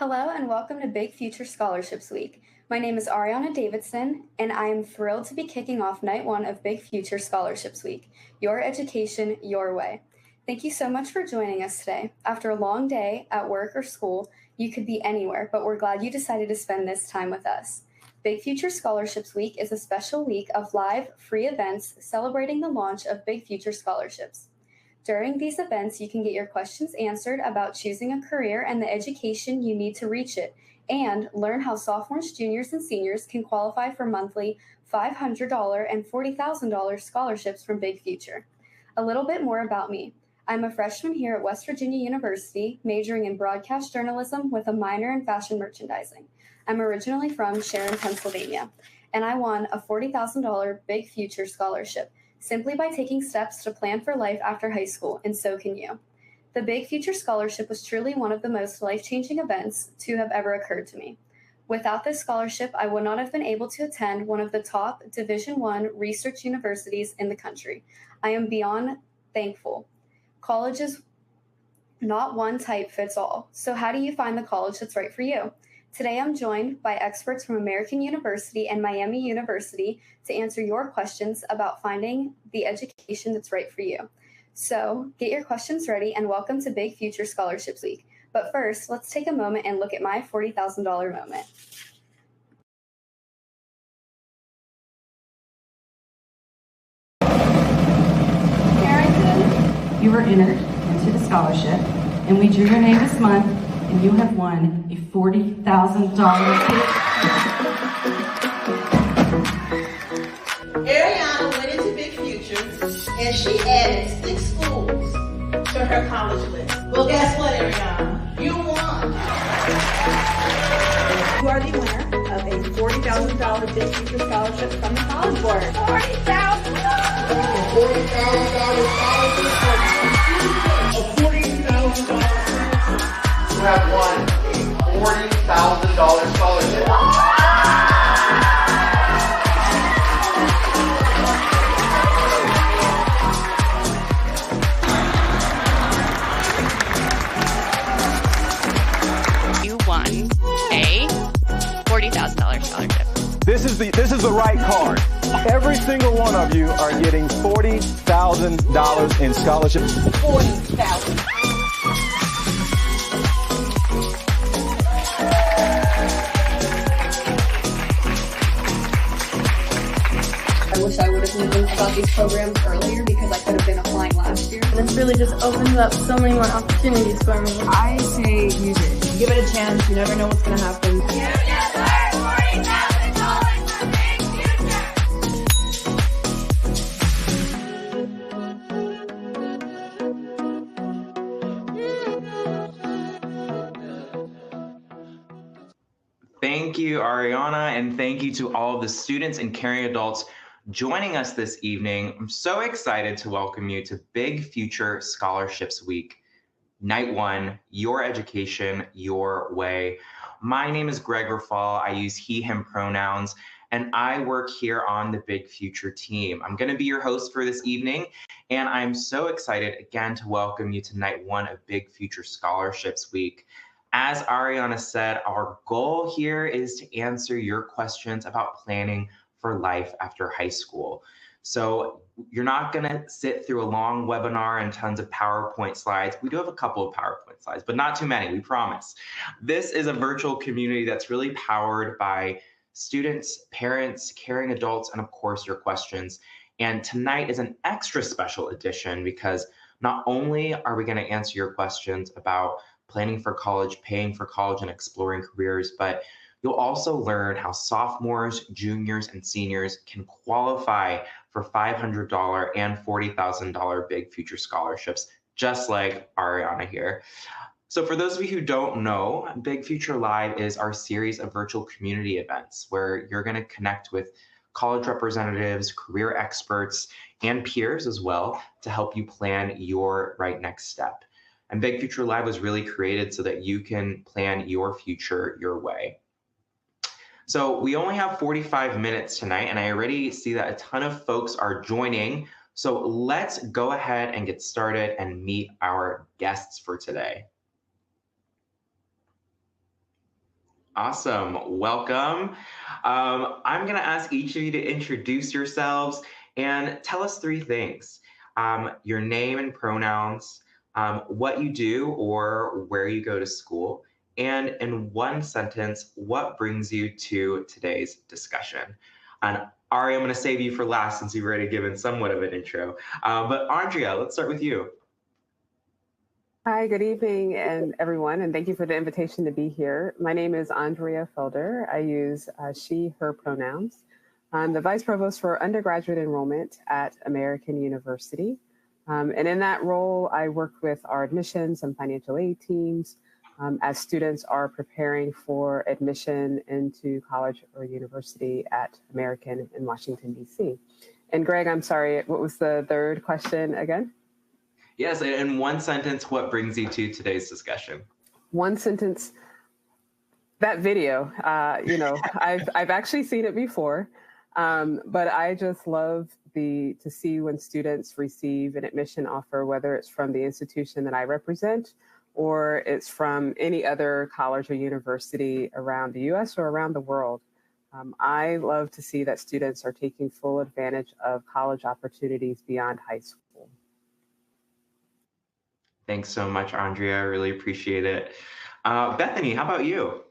Hello and welcome to Big Future Scholarships Week. My name is Ariana Davidson, and I am thrilled to be kicking off night one of Big Future Scholarships Week. Your education, your way. Thank you so much for joining us today. After a long day at work or school, you could be anywhere, but we're glad you decided to spend this time with us. Big Future Scholarships Week is a special week of live, free events celebrating the launch of Big Future Scholarships. During these events, you can get your questions answered about choosing a career and the education you need to reach it, and learn how sophomores, juniors, and seniors can qualify for monthly $500 and $40,000 scholarships from Big Future. A little bit more about me. I'm a freshman here at West Virginia University, majoring in broadcast journalism with a minor in fashion merchandising. I'm originally from Sharon, Pennsylvania, and I won a $40,000 Big Future scholarship simply by taking steps to plan for life after high school, and so can you. The Big Future Scholarship was truly one of the most life-changing events to have ever occurred to me. Without this scholarship, I would not have been able to attend one of the top Division I research universities in the country. I am beyond thankful. College is not one type fits all, so how do you find the college that's right for you? Today, I'm joined by experts from American University and Miami University to answer your questions about finding the education that's right for you. So get your questions ready and welcome to Big Future Scholarships Week. But first, let's take a moment and look at my $40,000 moment. Carrington, you were entered into the scholarship, and we drew your name this month, and you have won a $40,000 Ariana went into Big Future and she added 6 schools to her college list. Well, guess what, Ariana? You won. You are the winner of a $40,000 Big Future scholarship from the College Board. $40,000! You have won a $40,000 scholarship. You won a $40,000 scholarship. This is the right card. Every single one of you are getting $40,000 in scholarships. $40,000. I wish I would have known about these programs earlier because I could have been applying last year. This really just opens up so many more opportunities for me. I say use it. Give it a chance. You never know what's going to happen. You just earned $40,000 for Big Thank you, Ariana, and thank you to all of the students and caring adults joining us this evening. I'm so excited to welcome you to Big Future Scholarships Week, Night 1, Your Education, Your Way. My name is Greg Rafal. I use he, him pronouns, and I work here on the Big Future team. I'm going to be your host for this evening, and I'm so excited again to welcome you to Night 1 of Big Future Scholarships Week. As Ariana said, our goal here is to answer your questions about planning for life after high school. So you're not going to sit through a long webinar and tons of PowerPoint slides. We do have a couple of PowerPoint slides, but not too many, we promise. This is a virtual community that's really powered by students, parents, caring adults, and of course your questions. And tonight is an extra special edition because not only are we going to answer your questions about planning for college, paying for college, and exploring careers, but you'll also learn how sophomores, juniors, and seniors can qualify for $500 and $40,000 Big Future scholarships, just like Ariana here. So for those of you who don't know, Big Future Live is our series of virtual community events where you're going to connect with college representatives, career experts, and peers as well to help you plan your right next step. And Big Future Live was really created so that you can plan your future your way. So we only have 45 minutes tonight, and I already see that a ton of folks are joining. So let's go ahead and get started and meet our guests for today. Awesome. Welcome. I'm going to ask each of you to introduce yourselves and tell us three things: your name and pronouns, what you do or where you go to school, and in one sentence, what brings you to today's discussion. And Ari, I'm going to save you for last since you've already given somewhat of an intro. But Andrea, let's start with you. Hi, good evening, and everyone, and thank you for the invitation to be here. My name is Andrea Felder. I use she, her pronouns. I'm the Vice Provost for undergraduate enrollment at American University. And in that role, I work with our admissions and financial aid teams as students are preparing for admission into college or university at American in Washington, D.C. And Greg, I'm sorry, what was the third question again? Yes, in one sentence, what brings you to today's discussion? One sentence. That video, I've actually seen it before, but I just love to see when students receive an admission offer, whether it's from the institution that I represent or it's from any other college or university around the U.S. or around the world. I love to see that students are taking full advantage of college opportunities beyond high school. Thanks so much, Andrea. I really appreciate it. Bethany, how about you?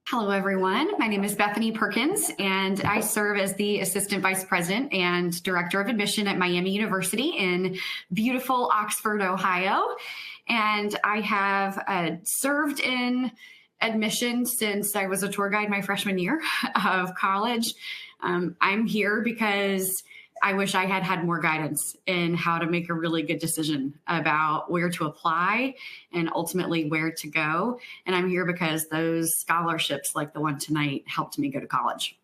Hello, everyone. My name is Bethany Perkins, and I serve as the Assistant Vice President and Director of Admission at Miami University in beautiful Oxford, Ohio. And I have served in admission since I was a tour guide my freshman year of college. I'm here because I wish I had had more guidance in how to make a really good decision about where to apply and ultimately where to go. And I'm here because those scholarships like the one tonight helped me go to college.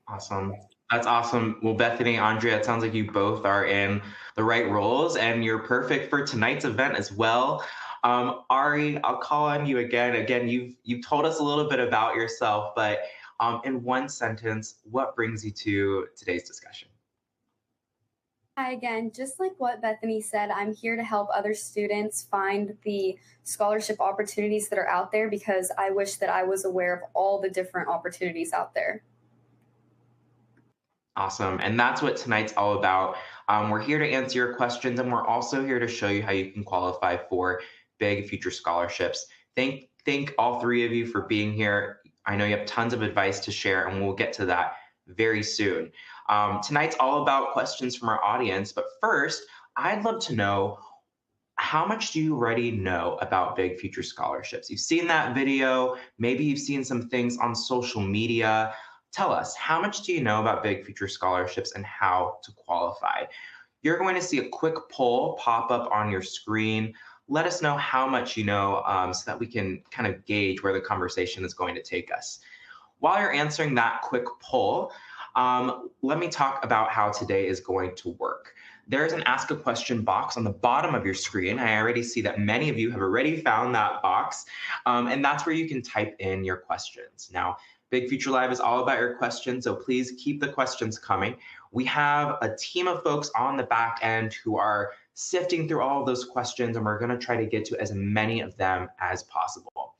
Awesome. That's awesome. Well, Bethany, Andrea, it sounds like you both are in the right roles and you're perfect for tonight's event as well. Ari, I'll call on you again. Again, you've told us a little bit about yourself, but in one sentence, what brings you to today's discussion? Hi again. Just like what Bethany said, I'm here to help other students find the scholarship opportunities that are out there because I wish that I was aware of all the different opportunities out there. Awesome. And that's what tonight's all about. We're here to answer your questions, and we're also here to show you how you can qualify for big future scholarships. Thank all three of you for being here. I know you have tons of advice to share, and we'll get to that very soon. Tonight's all about questions from our audience, but first, I'd love to know, how much do you already know about Big Future Scholarships? You've seen that video, maybe you've seen some things on social media. Tell us, how much do you know about Big Future Scholarships and how to qualify? You're going to see a quick poll pop up on your screen. Let us know how much you know so that we can kind of gauge where the conversation is going to take us. While you're answering that quick poll, let me talk about how today is going to work. There's an Ask a Question box on the bottom of your screen. I already see that many of you have already found that box, and that's where you can type in your questions. Now, Big Future Live is all about your questions, so please keep the questions coming. We have a team of folks on the back end who are sifting through all of those questions, and we're going to try to get to as many of them as possible.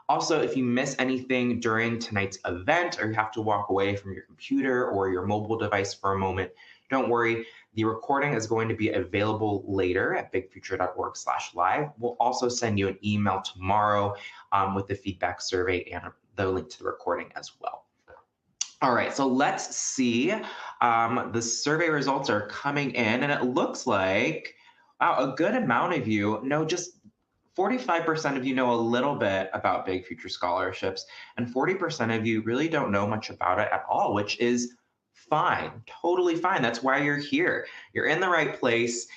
Also, if you miss anything during tonight's event or you have to walk away from your computer or your mobile device for a moment, don't worry. The recording is going to be available later at bigfuture.org/live. We'll also send you an email tomorrow with the feedback survey and the link to the recording as well. All right, so let's see. The survey results are coming in, and it looks like, wow, a good amount of you know, just 45% of you know a little bit about Big Future Scholarships, and 40% of you really don't know much about it at all, which is fine, totally fine. That's why you're here. You're in the right place.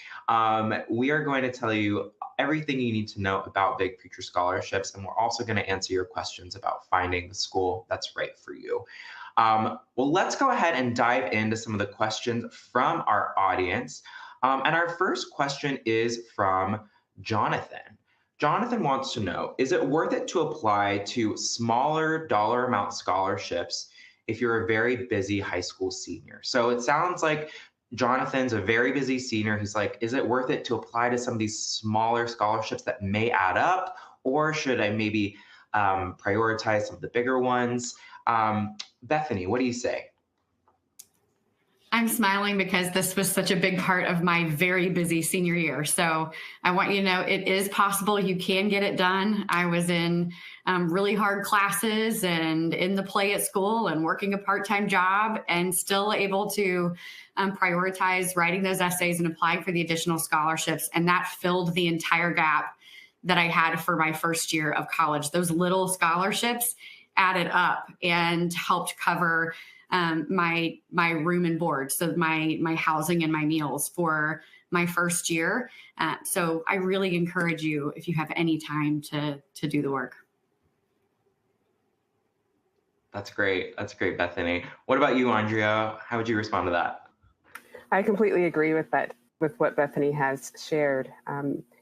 We are going to tell you everything you need to know about Big Future Scholarships, and we're also going to answer your questions about finding the school that's right for you. Well, let's go ahead and dive into some of the questions from our audience. And our first question is from Jonathan. Jonathan wants to know, is it worth it to apply to smaller dollar amount scholarships if you're a very busy high school senior? So it sounds like Jonathan's a very busy senior. He's like, is it worth it to apply to some of these smaller scholarships that may add up? or should I maybe prioritize some of the bigger ones? Bethany, what do you say? I'm smiling because this was such a big part of my very busy senior year. So I want you to know it is possible. You can get it done. I was in really hard classes and in the play at school and working a part-time job and still able to prioritize writing those essays and applying for the additional scholarships. And that filled the entire gap that I had for my first year of college. Those little scholarships added up and helped cover my room and board, so my housing and my meals for my first year. So I really encourage you, if you have any time, to do the work. That's great. That's great, Bethany. What about you, Andrea? How would you respond to that? I completely agree with what Bethany has shared.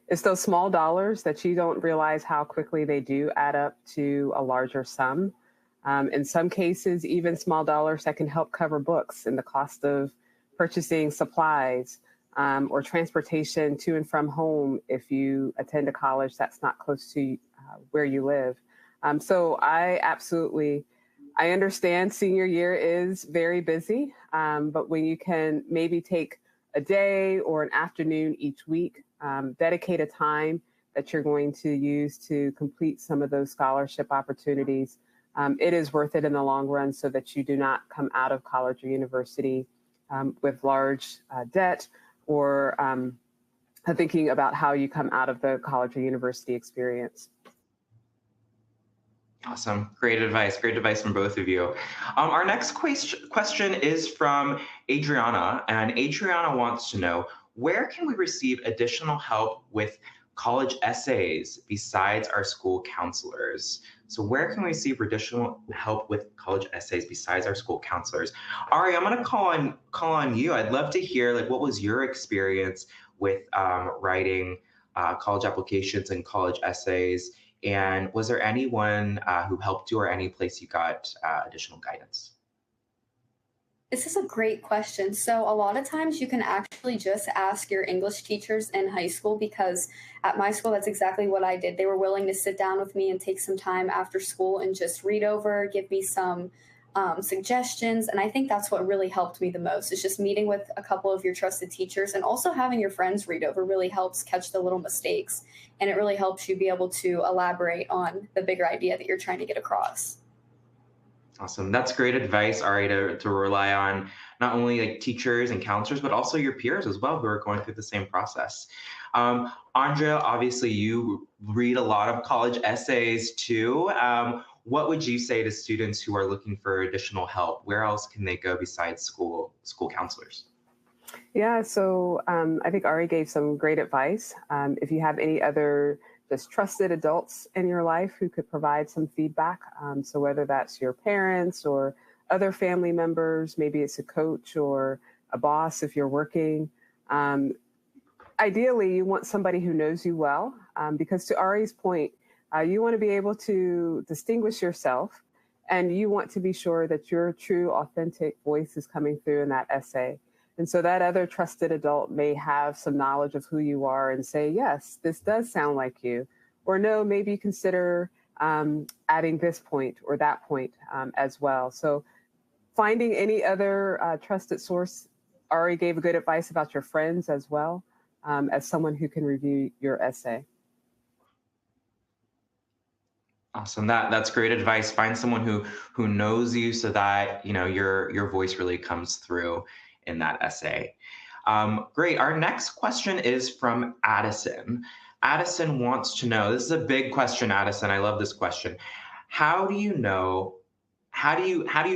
It's those small dollars that you don't realize how quickly they do add up to a larger sum. In some cases, even small dollars that can help cover books and the cost of purchasing supplies or transportation to and from home if you attend a college that's not close to where you live. So I understand senior year is very busy, but when you can maybe take a day or an afternoon each week, dedicate a time that you're going to use to complete some of those scholarship opportunities, it is worth it in the long run so that you do not come out of college or university with large debt or thinking about how you come out of the college or university experience. Awesome. Great advice. Great advice from both of you. Our next question is from Adriana, and Adriana wants to know, where can we receive additional help with college essays besides our school counselors? So where can we receive additional help with college essays besides our school counselors? Ari, I'm going to call on you. I'd love to hear, like, what was your experience with writing college applications and college essays? And was there anyone who helped you or any place you got additional guidance? This is a great question. So a lot of times you can actually just ask your English teachers in high school, because at my school, that's exactly what I did. They were willing to sit down with me and take some time after school and just read over, give me some suggestions. And I think that's what really helped me the most, is just meeting with a couple of your trusted teachers, and also having your friends read over really helps catch the little mistakes. And it really helps you be able to elaborate on the bigger idea that you're trying to get across. Awesome. That's great advice, Ari, to rely on not only like teachers and counselors, but also your peers as well who are going through the same process. Andrea, obviously you read a lot of college essays too. What would you say to students who are looking for additional help? Where else can they go besides school counselors? Yeah, so I think Ari gave some great advice. If you have any other just trusted adults in your life who could provide some feedback. So whether that's your parents or other family members, maybe it's a coach or a boss if you're working. Ideally, you want somebody who knows you well, because to Ari's point, you want to be able to distinguish yourself, and you want to be sure that your true, authentic voice is coming through in that essay. And so that other trusted adult may have some knowledge of who you are and say, yes, this does sound like you, or no, maybe consider adding this point or that point as well. So finding any other trusted source. Ari gave a good advice about your friends as well, as someone who can review your essay. Awesome. That's great advice. Find someone who knows you so that, you know, your voice really comes through in that essay. Great. Our next question is from Addison. Addison wants to know, this is a big question, Addison. I love this question. How do you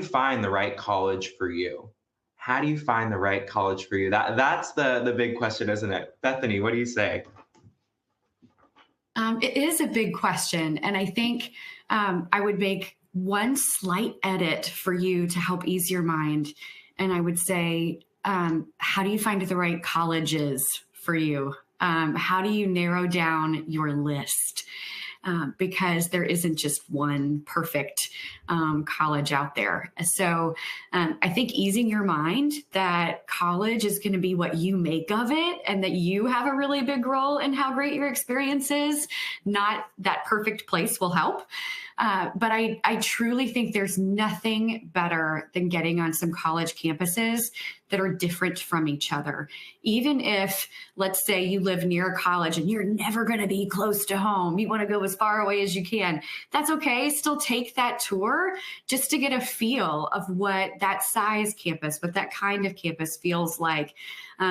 find the right college for you? How do you find the right college for you? That's the big question, isn't it? Bethany, what do you say? It is a big question. And I think I would make one slight edit for you to help ease your mind. And I would say, how do you find the right colleges for you? How do you narrow down your list? Because there isn't just one perfect college out there. So I think easing your mind that college is going to be what you make of it and that you have a really big role in how great your experience is, not that perfect place will help. But I truly think there's nothing better than getting on some college campuses that are different from each other. Even if, let's say, you live near a college and you're never going to be close to home, you want to go as far away as you can, that's okay. Still take that tour just to get a feel of what that size campus, what that kind of campus feels like.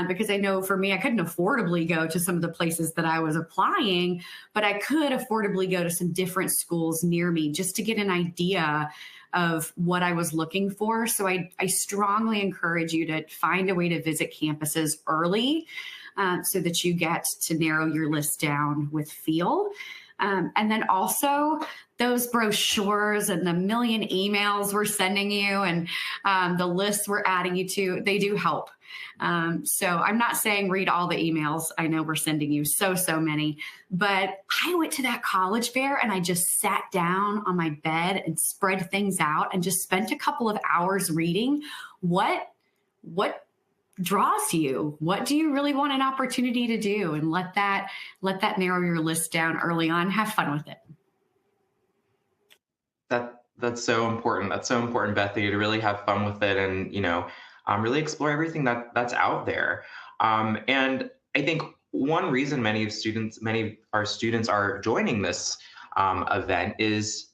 Because I know for me, I couldn't affordably go to some of the places that I was applying, but I could affordably go to some different schools near me just to get an idea of what I was looking for. So I strongly encourage you to find a way to visit campuses early so that you get to narrow your list down with feel. And then also those brochures and the million emails we're sending you and the lists we're adding you to, they do help. So I'm not saying read all the emails. I know we're sending you so many, but I went to that college fair and I just sat down on my bed and spread things out and just spent a couple of hours reading what draws you. What do you really want an opportunity to do? And let that narrow your list down early on. Have fun with it. That's so important. That's so important, Bethany, to really have fun with it and, really explore everything that's out there. And I think one reason many of our students are joining this event is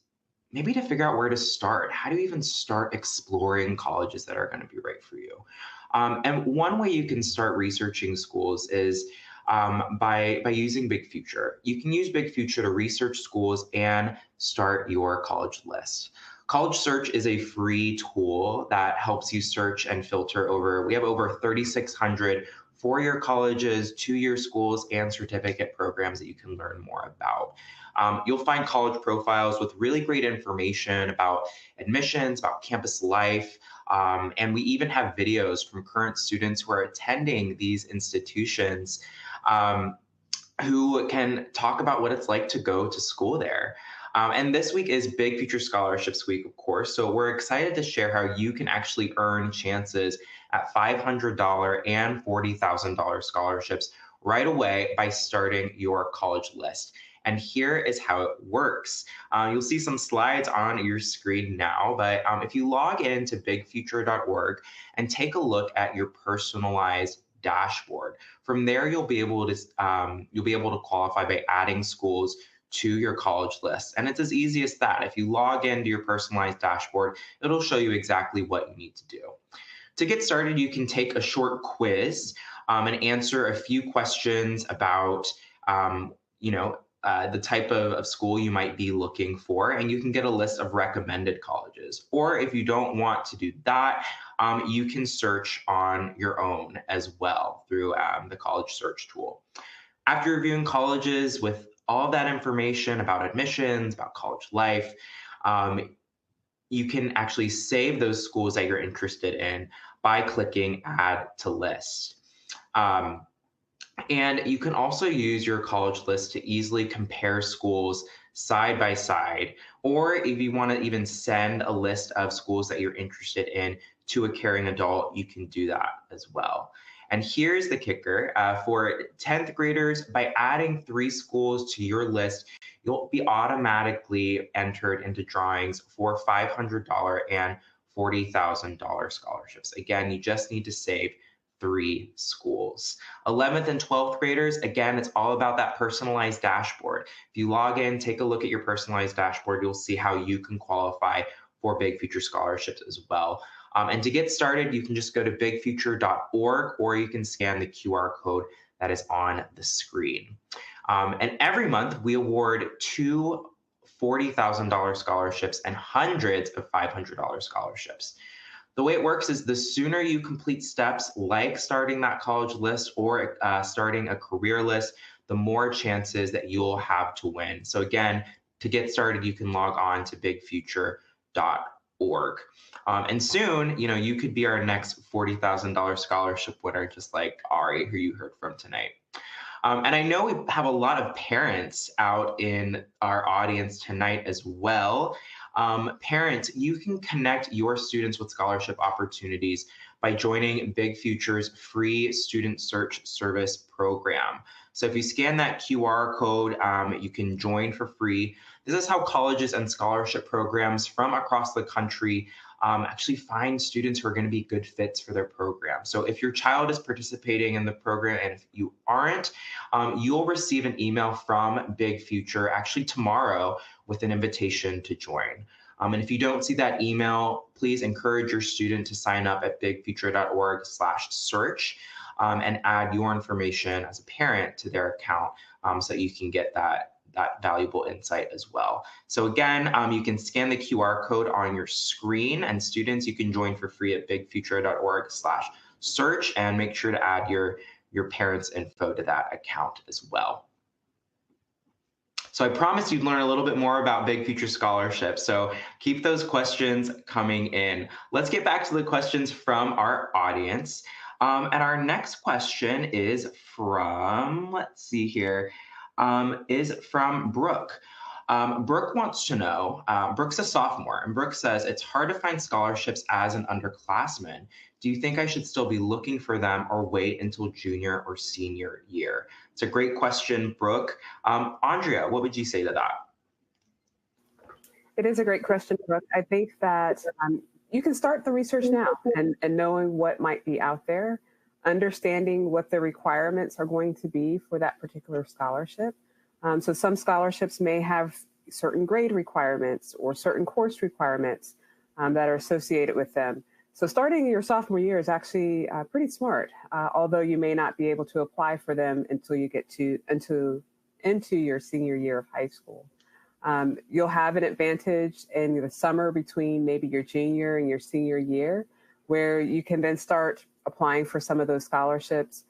maybe to figure out where to start. How do you even start exploring colleges that are going to be right for you? And one way you can start researching schools is by using Big Future. You can use Big Future to research schools and start your college list. College Search is a free tool that helps you search and filter we have over 3,600 four-year colleges, two-year schools, and certificate programs that you can learn more about. You'll find college profiles with really great information about admissions, about campus life, and we even have videos from current students who are attending these institutions who can talk about what it's like to go to school there. And this week is Big Future Scholarships Week, of course, so we're excited to share how you can actually earn chances at $500 and $40,000 scholarships right away by starting your college list. And here is how it works. You'll see some slides on your screen now, but if you log into bigfuture.org and take a look at your personalized dashboard, from there you'll be able to qualify by adding schools to your college list. And it's as easy as that. If you log into your personalized dashboard, it'll show you exactly what you need to do. To get started, you can take a short quiz and answer a few questions about the type of school you might be looking for, and you can get a list of recommended colleges. Or if you don't want to do that, you can search on your own as well through the College Search tool. After reviewing colleges with all of that information about admissions, about college life, you can actually save those schools that you're interested in by clicking Add to List. And you can also use your college list to easily compare schools side by side, or if you want to even send a list of schools that you're interested in to a caring adult, you can do that as well. And here's the kicker. For 10th graders, by adding 3 schools to your list, you'll be automatically entered into drawings for $500 and $40,000 scholarships. Again, you just need to save 3 schools. 11th and 12th graders, again, it's all about that personalized dashboard. If you log in, take a look at your personalized dashboard, you'll see how you can qualify for Big Future scholarships as well. And to get started, you can just go to bigfuture.org, or you can scan the QR code that is on the screen. And every month we award 2 $40,000 scholarships and hundreds of $500 scholarships. The way it works is the sooner you complete steps like starting that college list or starting a career list, the more chances that you'll have to win. So again, to get started, you can log on to bigfuture.org. And soon, you could be our next $40,000 scholarship winner, just like Ari, who you heard from tonight. And I know we have a lot of parents out in our audience tonight as well. Parents, you can connect your students with scholarship opportunities by joining Big Future's free student search service program. So if you scan that QR code, you can join for free. This is how colleges and scholarship programs from across the country actually find students who are going to be good fits for their program. So if your child is participating in the program and if you aren't, you'll receive an email from Big Future actually tomorrow with an invitation to join. And if you don't see that email, please encourage your student to sign up at bigfuture.org/search and add your information as a parent to their account so that you can get that valuable insight as well. So again, you can scan the QR code on your screen, and students, you can join for free at bigfuture.org/search and make sure to add your parents' info to that account as well. So I promised you'd learn a little bit more about Big Future Scholarship. So keep those questions coming in. Let's get back to the questions from our audience. And our next question is from, let's see here, is from Brooke. Brooke wants to know, Brooke's a sophomore, and Brooke says, it's hard to find scholarships as an underclassman. Do you think I should still be looking for them or wait until junior or senior year? It's a great question, Brooke. Andrea, what would you say to that? It is a great question, Brooke. I think that you can start the research now and knowing what might be out there, understanding what the requirements are going to be for that particular scholarship. So some scholarships may have certain grade requirements or certain course requirements that are associated with them. So starting your sophomore year is actually pretty smart, although you may not be able to apply for them until you get into your senior year of high school. You'll have an advantage in the summer between maybe your junior and your senior year, where you can then start applying for some of those scholarships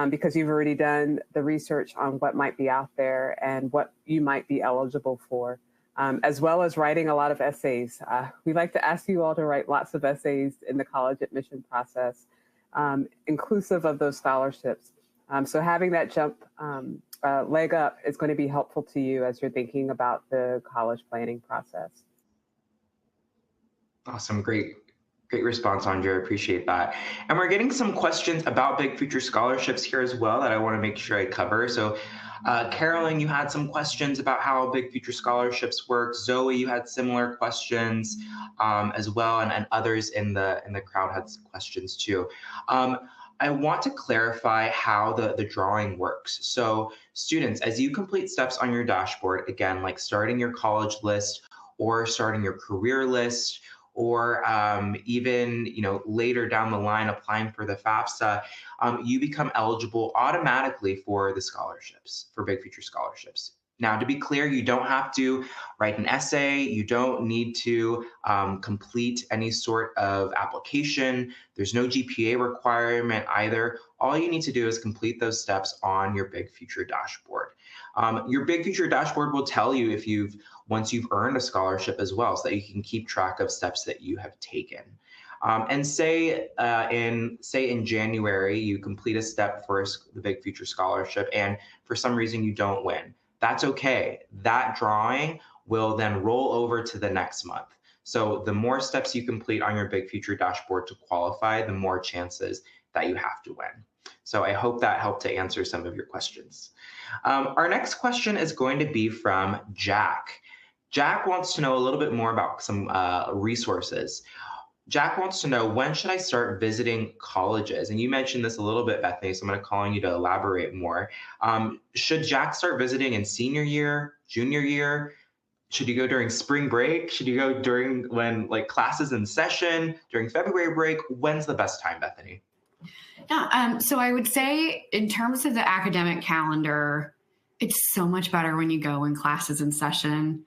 because you've already done the research on what might be out there and what you might be eligible for, as well as writing a lot of essays. We like to ask you all to write lots of essays in the college admission process, inclusive of those scholarships. So having that jump leg up is going to be helpful to you as you're thinking about the college planning process. Awesome, great response, Andrea. I appreciate that. And we're getting some questions about Big Future Scholarships here as well that I want to make sure I cover. So Carolyn, you had some questions about how Big Future Scholarships work. Zoe, you had similar questions as well, and others in the crowd had some questions too. I want to clarify how the drawing works. So students, as you complete steps on your dashboard, again, like starting your college list or starting your career list, or even later down the line applying for the FAFSA, you become eligible automatically for the scholarships, for Big Future Scholarships. Now, to be clear, you don't have to write an essay. You don't need to complete any sort of application. There's no GPA requirement either. All you need to do is complete those steps on your Big Future dashboard. Your Big Future dashboard will tell you if once you've earned a scholarship as well, so that you can keep track of steps that you have taken. And say in January, you complete a step for the Big Future Scholarship, and for some reason you don't win. That's okay. That drawing will then roll over to the next month. So the more steps you complete on your Big Future dashboard to qualify, the more chances that you have to win. So I hope that helped to answer some of your questions. Our next question is going to be from Jack. Jack wants to know a little bit more about some resources. Jack wants to know, when should I start visiting colleges? And you mentioned this a little bit, Bethany, so I'm going to call on you to elaborate more. Should Jack start visiting in senior year, junior year? Should you go during spring break? Should you go during when classes in session, during February break? When's the best time, Bethany? Yeah, so I would say in terms of the academic calendar, it's so much better when you go in classes in session.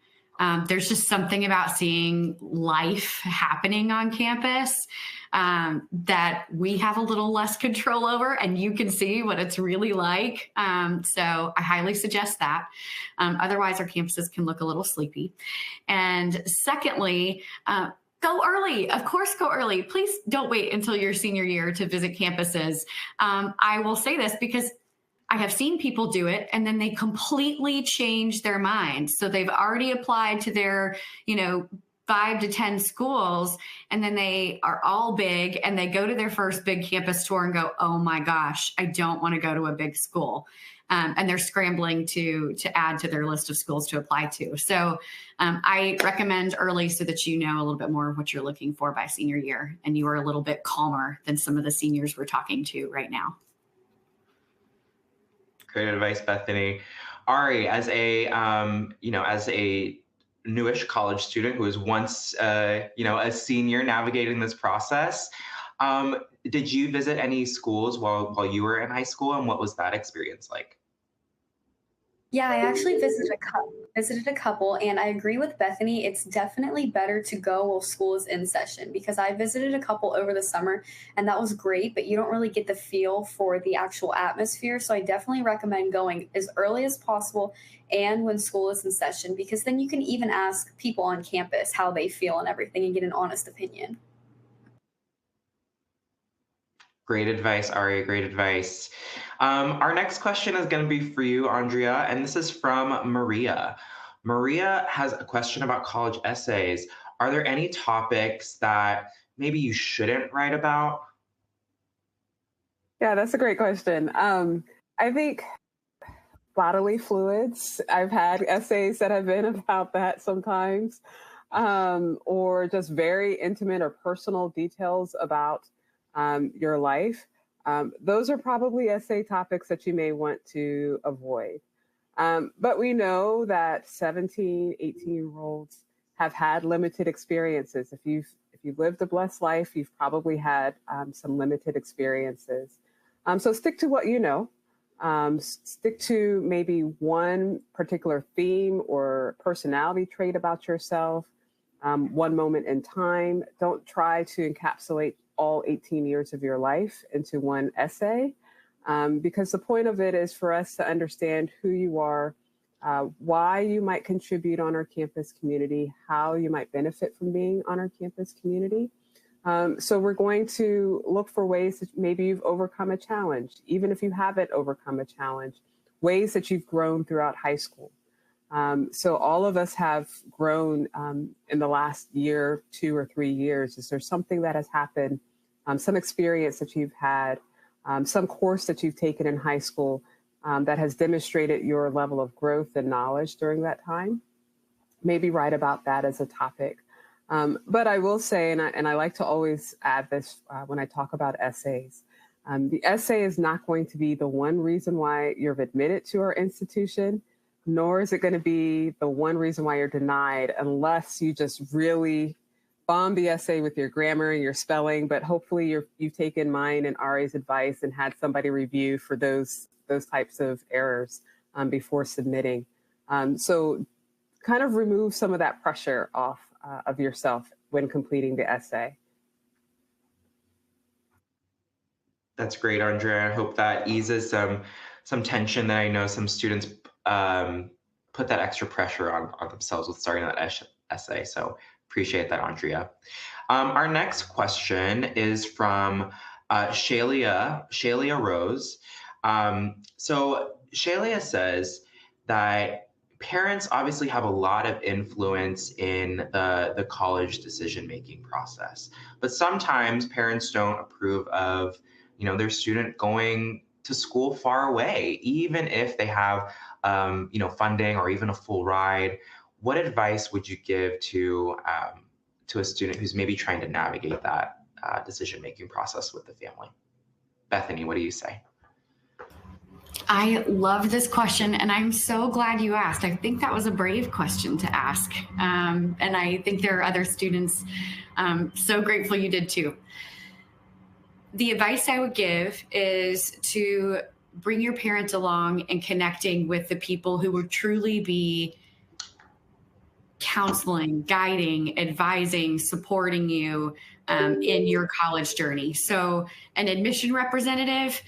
There's just something about seeing life happening on campus that we have a little less control over, and you can see what it's really like. So I highly suggest that. Otherwise, our campuses can look a little sleepy. And secondly, go early. Of course, go early. Please don't wait until your senior year to visit campuses. I will say this because I have seen people do it and then they completely change their mind. So they've already applied to their, 5 to 10 schools, and then they are all big and they go to their first big campus tour and go, oh my gosh, I don't want to go to a big school. And they're scrambling to add to their list of schools to apply to. So I recommend early so that you know a little bit more of what you're looking for by senior year, and you are a little bit calmer than some of the seniors we're talking to right now. Great advice, Bethany. Ari, as a as a newish college student who was once a senior navigating this process, did you visit any schools while you were in high school, and what was that experience like? Yeah, I actually visited a couple, and I agree with Bethany. It's definitely better to go while school is in session, because I visited a couple over the summer, and that was great, but you don't really get the feel for the actual atmosphere. So I definitely recommend going as early as possible and when school is in session, because then you can even ask people on campus how they feel and everything and get an honest opinion. Great advice, Ari. Great advice. Our next question is going to be for you, Andrea, and this is from Maria. Maria has a question about college essays. Are there any topics that maybe you shouldn't write about? Yeah, that's a great question. I think bodily fluids, I've had essays that have been about that sometimes, or just very intimate or personal details about your life. Those are probably essay topics that you may want to avoid. But we know that 17, 18-year-olds have had limited experiences. If you've lived a blessed life, you've probably had some limited experiences. So stick to what you know. Stick to maybe one particular theme or personality trait about yourself, one moment in time. Don't try to encapsulate all 18 years of your life into one essay, because the point of it is for us to understand who you are, why you might contribute on our campus community, how you might benefit from being on our campus community. So we're going to look for ways that maybe you've overcome a challenge, even if you haven't overcome a challenge, ways that you've grown throughout high school. So all of us have grown in the last year, 2 or 3 years. Is there something that has happened, some experience that you've had, some course that you've taken in high school that has demonstrated your level of growth and knowledge during that time? Maybe write about that as a topic. But I will say, and I like to always add this when I talk about essays, the essay is not going to be the one reason why you're admitted to our institution, nor is it going to be the one reason why you're denied, unless you just really bomb the essay with your grammar and your spelling. But hopefully you've taken mine and Ari's advice and had somebody review for those types of errors before submitting. So kind of remove some of that pressure off of yourself when completing the essay. That's great, Andrea. I hope that eases some tension that I know some students put that extra pressure on themselves with starting that essay. So appreciate that, Andrea. Our next question is from Shalia Rose. So Shalia says that parents obviously have a lot of influence in the college decision-making process, but sometimes parents don't approve of their student going to school far away, even if they have funding or even a full ride. What advice would you give to a student who's maybe trying to navigate that decision-making process with the family? Bethany, what do you say? I love this question, and I'm so glad you asked. I think that was a brave question to ask, and I think there are other students so grateful you did too. The advice I would give is to bring your parents along and connecting with the people who will truly be counseling, guiding, advising, supporting you in your college journey. So an admission representative,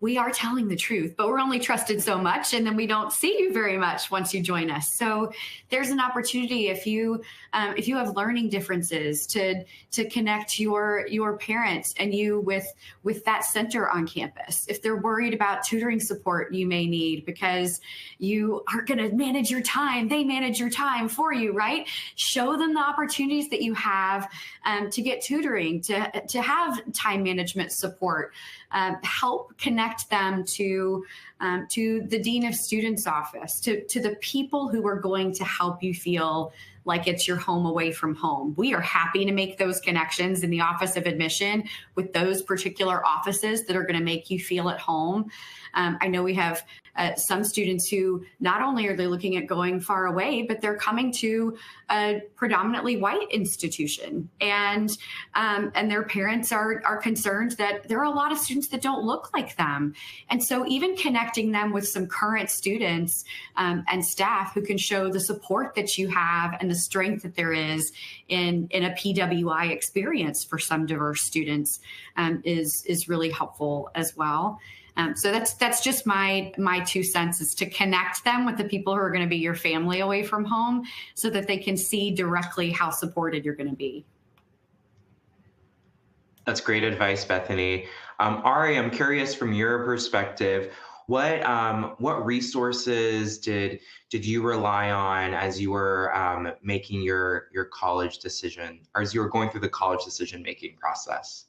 we are telling the truth, but we're only trusted so much, and then we don't see you very much once you join us. So there's an opportunity if you have learning differences to connect your parents and you with that center on campus. If they're worried about tutoring support you may need because you aren't going to manage your time, they manage your time for you, right? Show them the opportunities that you have to get tutoring, to have time management support. Help connect them to the Dean of Students office, to the people who are going to help you feel like it's your home away from home. We are happy to make those connections in the Office of Admission with those particular offices that are going to make you feel at home. I know we have some students who not only are they looking at going far away, but they're coming to a predominantly white institution, and their parents are concerned that there are a lot of students that don't look like them. And so even connecting them with some current students and staff who can show the support that you have and the strength that there is in a PWI experience for some diverse students is really helpful as well. So that's just my 2 cents, is to connect them with the people who are going to be your family away from home so that they can see directly how supported you're going to be. That's great advice, Bethany. Ari, I'm curious from your perspective, what resources did you rely on as you were making your college decision, or as you were going through the college decision-making process?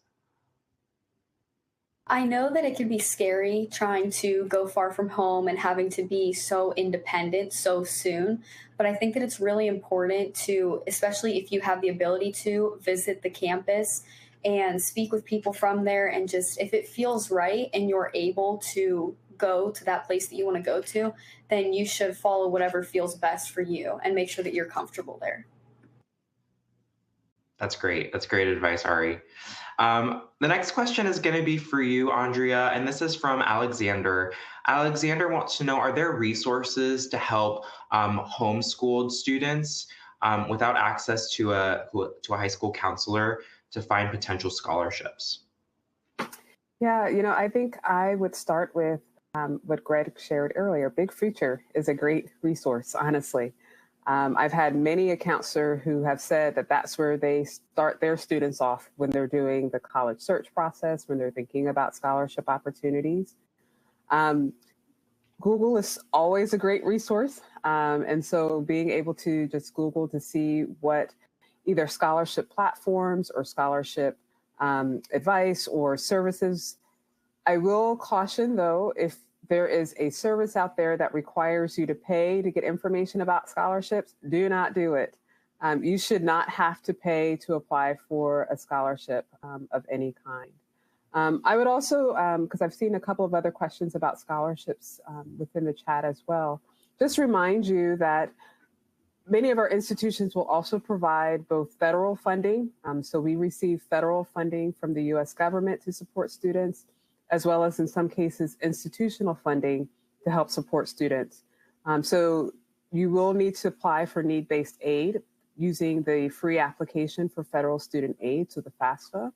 I know that it can be scary trying to go far from home and having to be so independent so soon, but I think that it's really important to, especially if you have the ability to, visit the campus and speak with people from there, and just, if it feels right and you're able to go to that place that you want to go to, then you should follow whatever feels best for you and make sure that you're comfortable there. That's great. That's great advice, Ari. The next question is going to be for you, Andrea, and this is from Alexander. Alexander wants to know, are there resources to help homeschooled students without access to a high school counselor to find potential scholarships? Yeah, I think I would start with what Greg shared earlier. Big Future is a great resource, honestly. I've had many a counselor who have said that that's where they start their students off when they're doing the college search process, when they're thinking about scholarship opportunities. Google is always a great resource. And so being able to just Google to see what either scholarship platforms or scholarship advice or services. I will caution, though, if there is a service out there that requires you to pay to get information about scholarships, do not do it. You should not have to pay to apply for a scholarship of any kind. I would also, because I've seen a couple of other questions about scholarships within the chat as well, just remind you that many of our institutions will also provide both federal funding. So we receive federal funding from the US government to support students, as well as in some cases, institutional funding to help support students. So you will need to apply for need-based aid using the free application for federal student aid, so the FAFSA,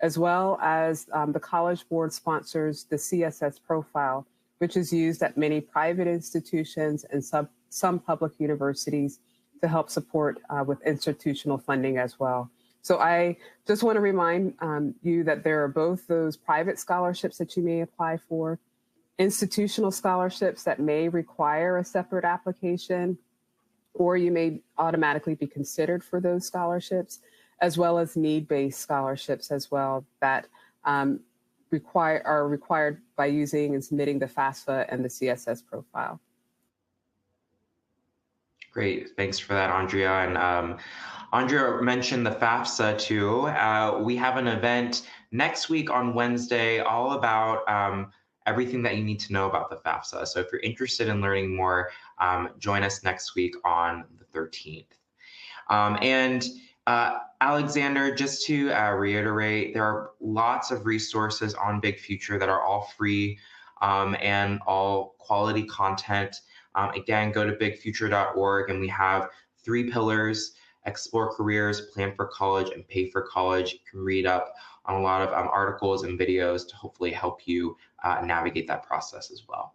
as well as the College Board sponsors the CSS profile, which is used at many private institutions and some public universities to help support with institutional funding as well. So I just want to remind you that there are both those private scholarships that you may apply for, institutional scholarships that may require a separate application, or you may automatically be considered for those scholarships, as well as need-based scholarships as well that are required by using and submitting the FAFSA and the CSS profile. Great, thanks for that, Andrea. And Andrea mentioned the FAFSA too. We have an event next week on Wednesday all about everything that you need to know about the FAFSA. So if you're interested in learning more, join us next week on the 13th. Alexander, just to reiterate, there are lots of resources on Big Future that are all free and all quality content. Again, go to bigfuture.org, and we have 3 pillars: explore careers, plan for college, and pay for college. You can read up on a lot of articles and videos to hopefully help you navigate that process as well.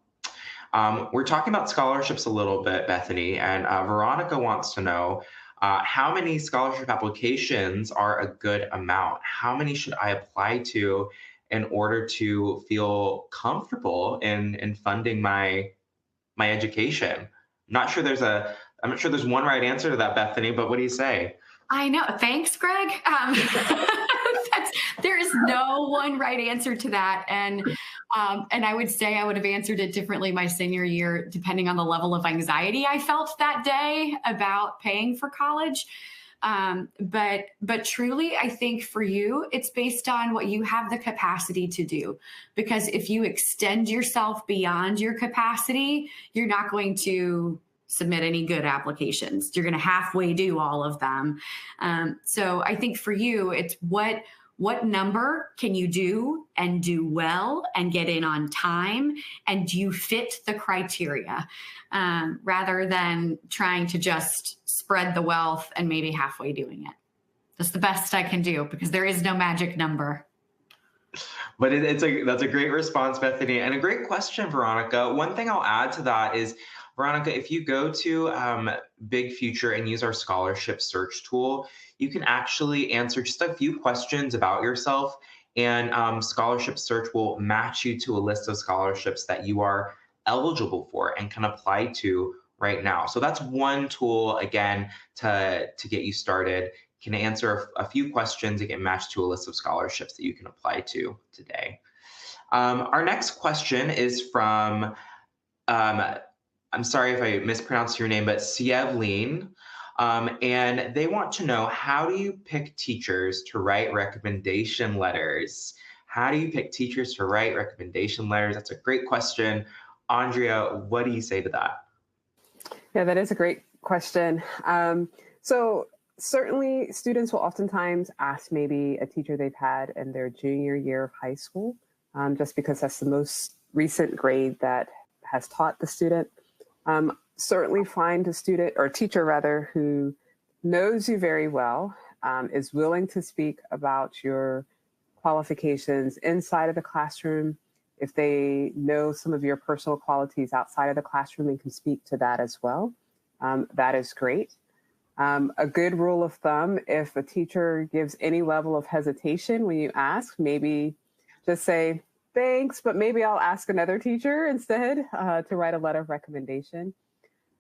We're talking about scholarships a little bit, Bethany, and Veronica wants to know how many scholarship applications are a good amount? How many should I apply to in order to feel comfortable in funding my education? I'm not sure there's one right answer to that, Bethany, but what do you say? I know. Thanks, Greg. There is no one right answer to that. And I would say I would have answered it differently my senior year, depending on the level of anxiety I felt that day about paying for college. But truly, I think for you, it's based on what you have the capacity to do. Because if you extend yourself beyond your capacity, you're not going to submit any good applications. You're going to halfway do all of them. So I think for you, it's what number can you do and do well and get in on time, and do you fit the criteria, rather than trying to just spread the wealth and maybe halfway doing it. That's the best I can do, because there is no magic number. But that's a great response, Bethany, and a great question, Veronica. One thing I'll add to that is, Veronica, if you go to Big Future and use our scholarship search tool, you can actually answer just a few questions about yourself, and scholarship search will match you to a list of scholarships that you are eligible for and can apply to right now. So that's one tool, again, to get you started. You can answer a few questions and get matched to a list of scholarships that you can apply to today. Our next question is from, I'm sorry if I mispronounced your name, but Sievleen. And they want to know, how do you pick teachers to write recommendation letters? How do you pick teachers to write recommendation letters? That's a great question. Andrea, what do you say to that? Yeah, that is a great question. So certainly students will oftentimes ask maybe a teacher they've had in their junior year of high school, just because that's the most recent grade that has taught the student. Certainly find a student, or a teacher rather, who knows you very well, is willing to speak about your qualifications inside of the classroom. If they know some of your personal qualities outside of the classroom and can speak to that as well, that is great. A good rule of thumb, if a teacher gives any level of hesitation when you ask, maybe just say, thanks, but maybe I'll ask another teacher instead to write a letter of recommendation.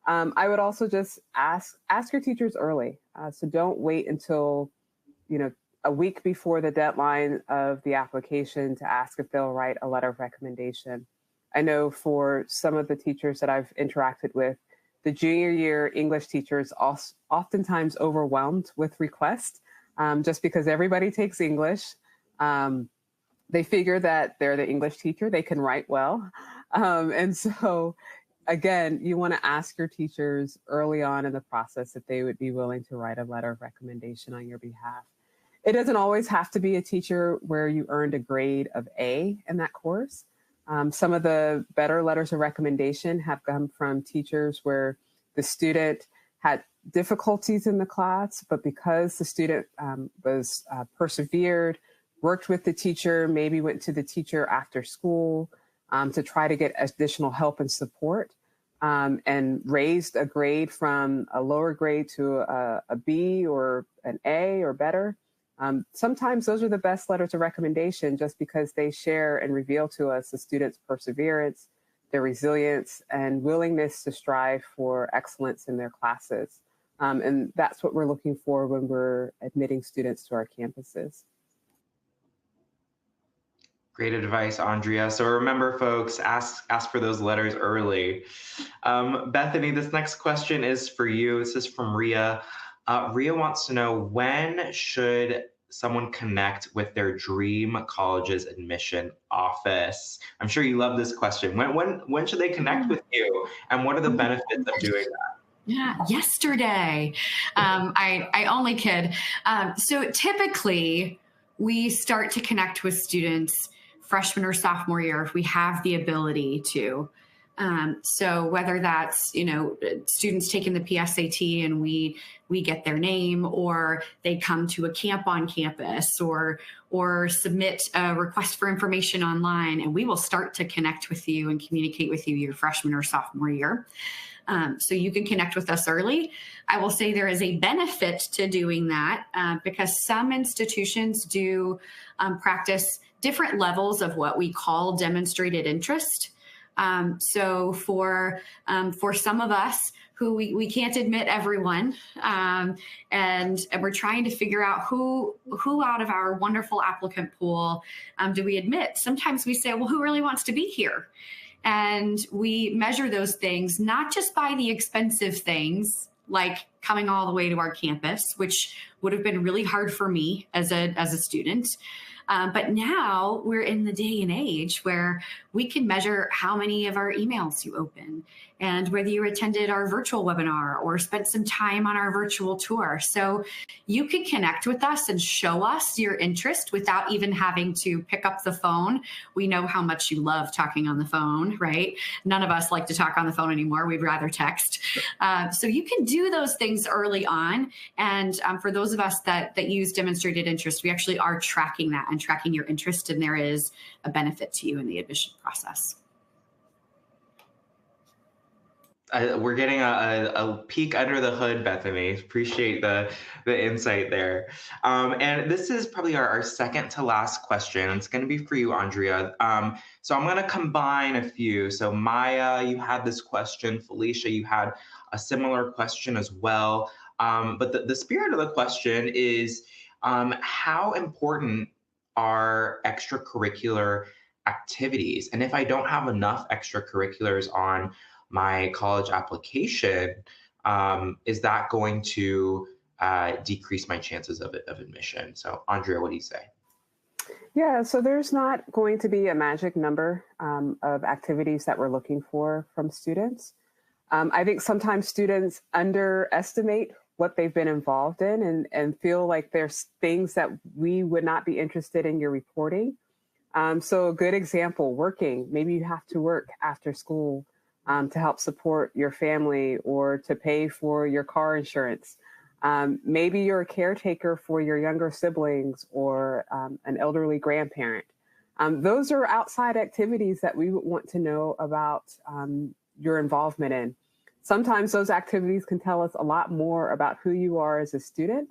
I would also just ask your teachers early. So don't wait until, a week before the deadline of the application to ask if they'll write a letter of recommendation. I know for some of the teachers that I've interacted with, the junior year English teachers oftentimes overwhelmed with requests, just because everybody takes English. They figure that they're the English teacher, they can write well. And so again, you want to ask your teachers early on in the process if they would be willing to write a letter of recommendation on your behalf. It doesn't always have to be a teacher where you earned a grade of A in that course. Some of the better letters of recommendation have come from teachers where the student had difficulties in the class, but because the student was persevered, worked with the teacher, maybe went to the teacher after school to try to get additional help and support, and raised a grade from a lower grade to a B or an A or better. Sometimes those are the best letters of recommendation, just because they share and reveal to us the student's perseverance, their resilience, and willingness to strive for excellence in their classes. And that's what we're looking for when we're admitting students to our campuses. Great advice, Andrea. So remember, folks, ask for those letters early. Bethany, this next question is for you. This is from Ria. Ria wants to know, when should someone connect with their dream college's admission office? I'm sure you love this question. When should they connect with you, and what are the benefits of doing that? Yeah, yesterday. I only kid. So typically, we start to connect with students freshman or sophomore year if we have the ability to. So whether that's, students taking the PSAT and we get their name, or they come to a camp on campus, or submit a request for information online, and we will start to connect with you and communicate with you your freshman or sophomore year. So you can connect with us early. I will say there is a benefit to doing that because some institutions do practice different levels of what we call demonstrated interest. So for some of us who we can't admit everyone, and we're trying to figure out who out of our wonderful applicant pool do we admit. Sometimes we say, well, who really wants to be here? And we measure those things not just by the expensive things like coming all the way to our campus, which would have been really hard for me as a student. But now we're in the day and age where we can measure how many of our emails you open and whether you attended our virtual webinar or spent some time on our virtual tour. So you can connect with us and show us your interest without even having to pick up the phone. We know how much you love talking on the phone, right? None of us like to talk on the phone anymore. We'd rather text. So you can do those things early on. And for those of us that use demonstrated interest, we actually are tracking that and tracking your interest, and there is a benefit to you in the admission process. We're getting a peek under the hood, Bethany. Appreciate the insight there. And this is probably our second to last question. It's going to be for you, Andrea. So I'm going to combine a few. So Maya, you had this question. Felicia, you had a similar question as well. But the spirit of the question is, how important are extracurricular activities? And if I don't have enough extracurriculars on my college application, is that going to decrease my chances of admission? So Andrea, what do you say? Yeah, so there's not going to be a magic number of activities that we're looking for from students. I think sometimes students underestimate what they've been involved in and feel like there's things that we would not be interested in your reporting. So a good example, working. Maybe you have to work after school to help support your family or to pay for your car insurance. Maybe you're a caretaker for your younger siblings or an elderly grandparent. Those are outside activities that we would want to know about your involvement in. Sometimes those activities can tell us a lot more about who you are as a student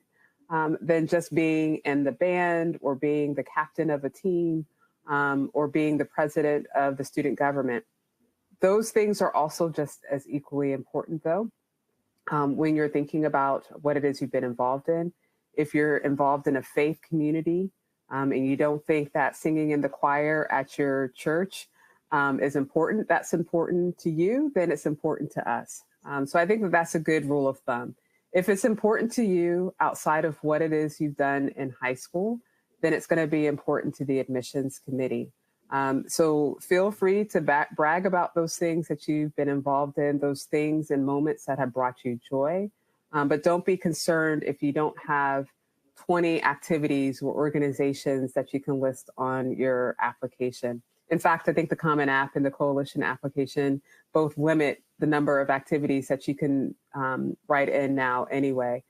than just being in the band or being the captain of a team or being the president of the student government. Those things are also just as equally important, though, when you're thinking about what it is you've been involved in. If you're involved in a faith community and you don't think that singing in the choir at your church is important, that's important to you, then it's important to us. So I think that that's a good rule of thumb. If it's important to you outside of what it is you've done in high school, then it's going to be important to the admissions committee. So feel free to brag about those things that you've been involved in, those things and moments that have brought you joy. But don't be concerned if you don't have 20 activities or organizations that you can list on your application. In fact, I think the Common App and the Coalition application both limit the number of activities that you can write in now anyway.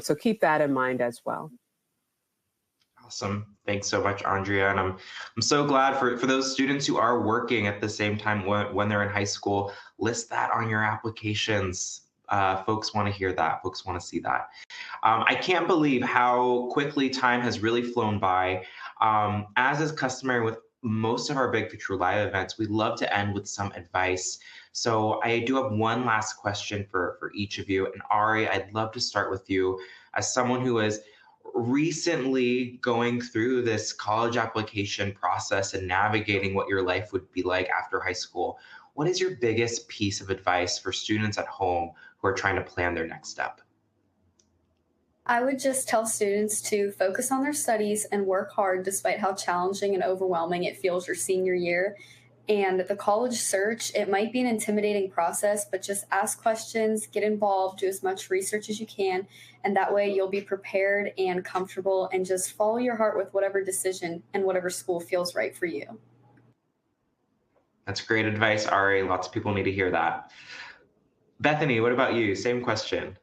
So keep that in mind as well. Awesome. Thanks so much, Andrea. And I'm so glad for those students who are working at the same time when they're in high school, list that on your applications. Folks want to hear that. Folks want to see that. I can't believe how quickly time has really flown by. As is customary with most of our Big Future Live events, we love to end with some advice. So I do have one last question for each of you. And Ari, I'd love to start with you as someone who is recently going through this college application process and navigating what your life would be like after high school. What is your biggest piece of advice for students at home who are trying to plan their next step? I would just tell students to focus on their studies and work hard despite how challenging and overwhelming it feels your senior year. And the college search, it might be an intimidating process, but just ask questions, get involved, do as much research as you can, and that way you'll be prepared and comfortable, and just follow your heart with whatever decision and whatever school feels right for you. That's great advice, Ari. Lots of people need to hear that. Bethany, what about you? Same question.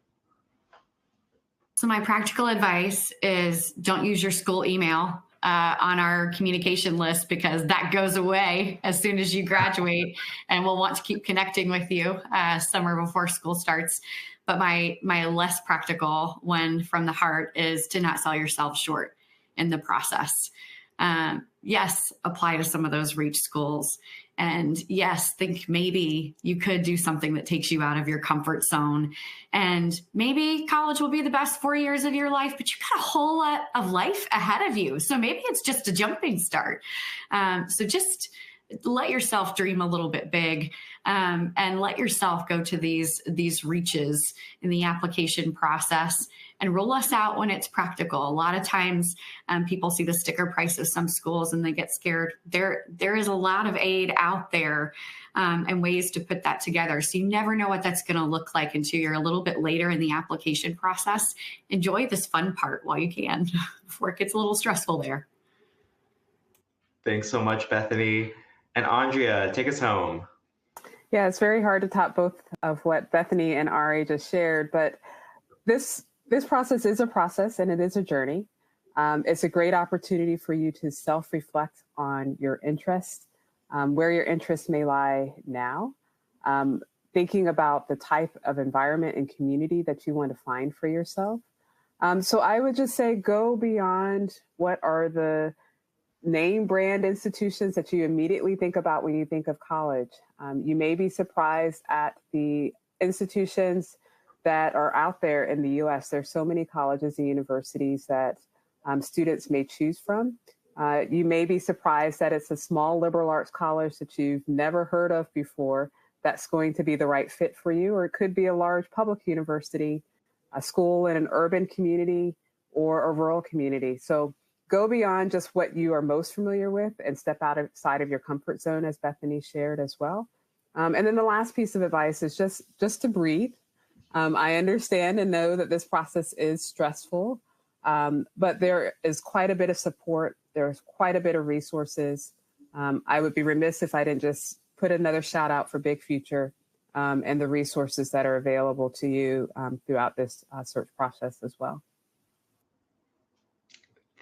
So my practical advice is don't use your school email on our communication list, because that goes away as soon as you graduate, and we'll want to keep connecting with you summer before school starts. But my less practical one from the heart is to not sell yourself short in the process. Yes, apply to some of those REACH schools. And yes, think maybe you could do something that takes you out of your comfort zone. And maybe college will be the best 4 years of your life, but you've got a whole lot of life ahead of you. So maybe it's just a jumping start. So just let yourself dream a little bit big, and let yourself go to these reaches in the application process, and roll us out when it's practical. A lot of times people see the sticker price of some schools and they get scared. There is a lot of aid out there and ways to put that together. So you never know what that's going to look like until you're a little bit later in the application process. Enjoy this fun part while you can before it gets a little stressful there. Thanks so much, Bethany. And Andrea, take us home. Yeah, it's very hard to top both of what Bethany and Ari just shared, but this process is a process and it is a journey. It's a great opportunity for you to self-reflect on your interests, where your interests may lie now, thinking about the type of environment and community that you want to find for yourself. So I would just say go beyond what are the name brand institutions that you immediately think about when you think of college. You may be surprised at the institutions that are out there in the US. There's so many colleges and universities that students may choose from. You may be surprised that it's a small liberal arts college that you've never heard of before that's going to be the right fit for you, or it could be a large public university, a school in an urban community or a rural community. So go beyond just what you are most familiar with and step outside of your comfort zone, as Bethany shared as well. And then the last piece of advice is just to breathe. I understand and know that this process is stressful, but there is quite a bit of support. There's quite a bit of resources. I would be remiss if I didn't just put another shout out for Big Future and the resources that are available to you throughout this search process as well.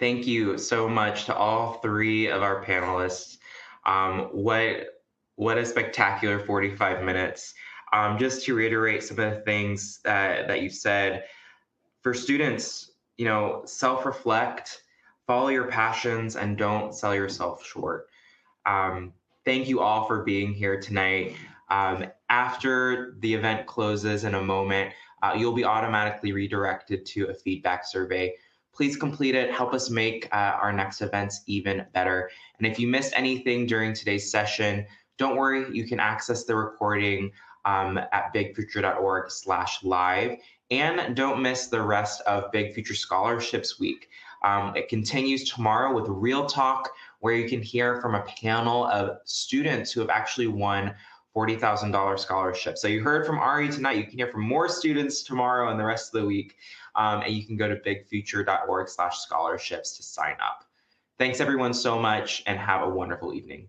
Thank you so much to all three of our panelists. What a spectacular 45 minutes. Just to reiterate some of the things that you said, for students, self-reflect, follow your passions, and don't sell yourself short. Thank you all for being here tonight. After the event closes in a moment, you'll be automatically redirected to a feedback survey. Please complete it. Help us make our next events even better. And if you missed anything during today's session, don't worry, you can access the recording at bigfuture.org/live. And don't miss the rest of Big Future Scholarships Week. It continues tomorrow with Real Talk, where you can hear from a panel of students who have actually won $40,000 scholarships. So you heard from Ari tonight. You can hear from more students tomorrow and the rest of the week. And you can go to bigfuture.org/scholarships to sign up. Thanks everyone so much, and have a wonderful evening.